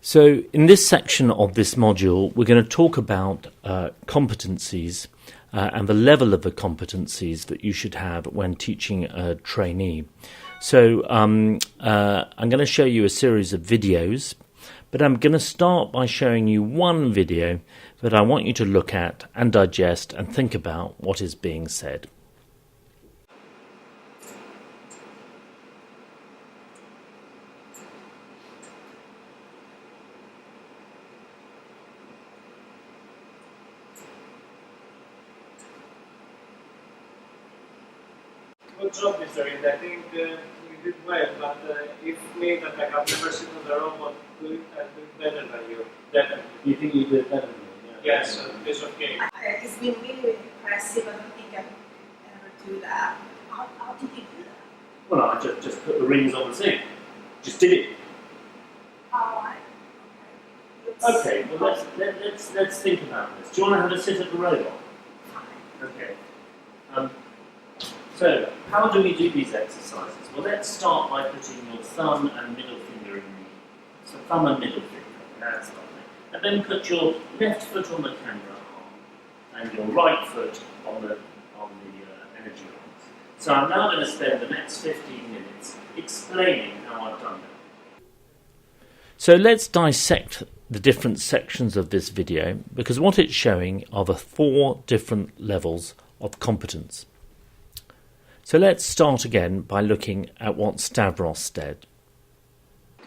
So in this section of this module, we're going to talk about competencies and the level of the competencies that you should have when teaching a trainee. So I'm going to show you a series of videos, but I'm going to start by showing you one video that I want you to look at and digest and think about what is being said. Good job, Mr. Reed. I think you did well, but if me that I have never seen the robot do it, I do it better than you. Definitely. You think you did better than me? Yeah. Yes, piece of cake. It's been really impressive. I don't think I could ever do that. How did you do that? Well, I just put the rings on the thing. Just did it. Alright. Okay, well let's think about this. Do you want to have a sit at the robot? Okay. So, how do we do these exercises? Well, let's start by putting your thumb and middle finger in the... So thumb and middle finger, that's lovely. And then put your left foot on the camera arm and your right foot on the energy arms. So I'm now going to spend the next 15 minutes explaining how I've done that. So let's dissect the different sections of this video, because what it's showing are the 4 different levels of competence. So let's start again by looking at what Stavros said.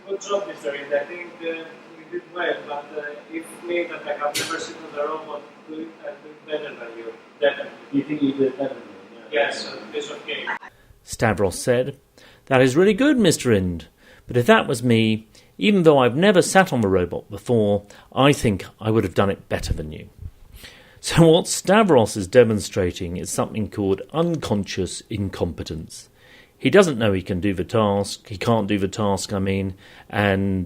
Good job, Mr. Reed. I think you did well, but if me that I have never seen the robot do it, I do it better than you. Definitely. You think you did better than me? Yes, piece of cake. Stavros said, "That is really good, Mr. Ind, but if that was me, even though I've never sat on the robot before, I think I would have done it better than you." So what Stavros is demonstrating is something called unconscious incompetence. He doesn't know he can do the task, he can't do the task, and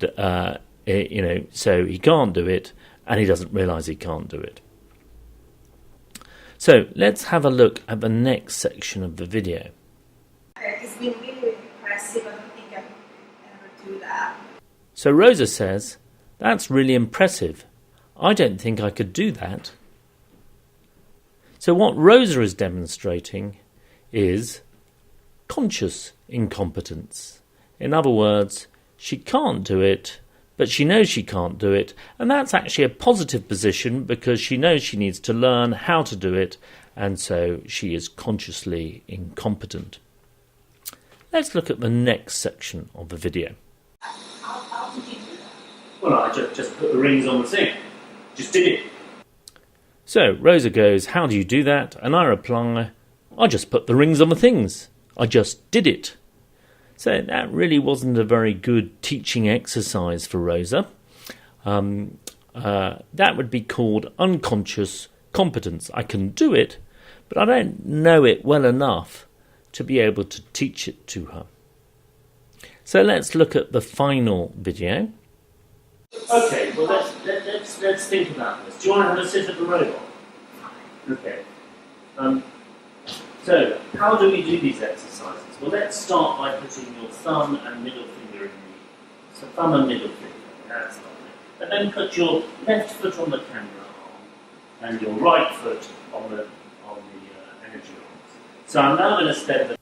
so he can't do it, and he doesn't realise he can't do it. So let's have a look at the next section of the video. It's been really impressive. I don't think I could ever do that. So Rosa says, "That's really impressive. I don't think I could do that." So what Rosa is demonstrating is conscious incompetence. In other words, she can't do it, but she knows she can't do it, and that's actually a positive position because she knows she needs to learn how to do it, and so she is consciously incompetent. Let's look at the next section of the video. How did you do that? Well, I just put the rings on the thing. Just did it. So Rosa goes, "How do you do that?" And I reply, "I just put the rings on the things. I just did it." So that really wasn't a very good teaching exercise for Rosa. That would be called unconscious competence. I can do it, but I don't know it well enough to be able to teach it to her. So let's look at the final video. Okay, well let's think about this. Do you want to have a sit at the robot? Okay. So how do we do these exercises? Well, let's start by putting your thumb and middle finger in the... So thumb and middle finger, that's lovely. And then put your left foot on the camera arm and your right foot on the energy arms. So I'm now going to spend the...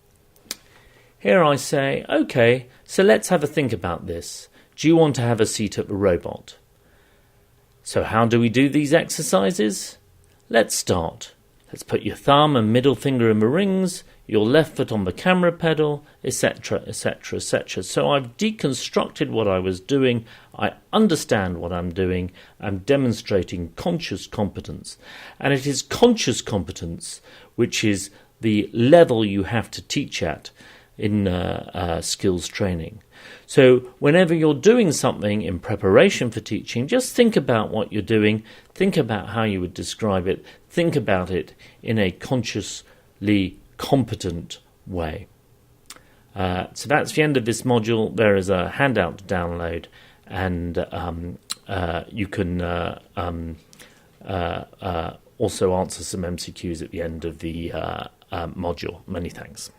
Here I say, okay, so let's have a think about this. Do you want to have a seat at the robot? So how do we do these exercises? Let's start. Let's put your thumb and middle finger in the rings, your left foot on the camera pedal, etc., etc., etc. So I've deconstructed what I was doing. I understand what I'm doing. I'm demonstrating conscious competence. And it is conscious competence which is the level you have to teach at in skills training. So whenever you're doing something in preparation for teaching, just think about what you're doing, think about how you would describe it, think about it in a consciously competent way. So that's the end of this module. There is a handout to download, and you can also answer some MCQs at the end of the module. Many thanks.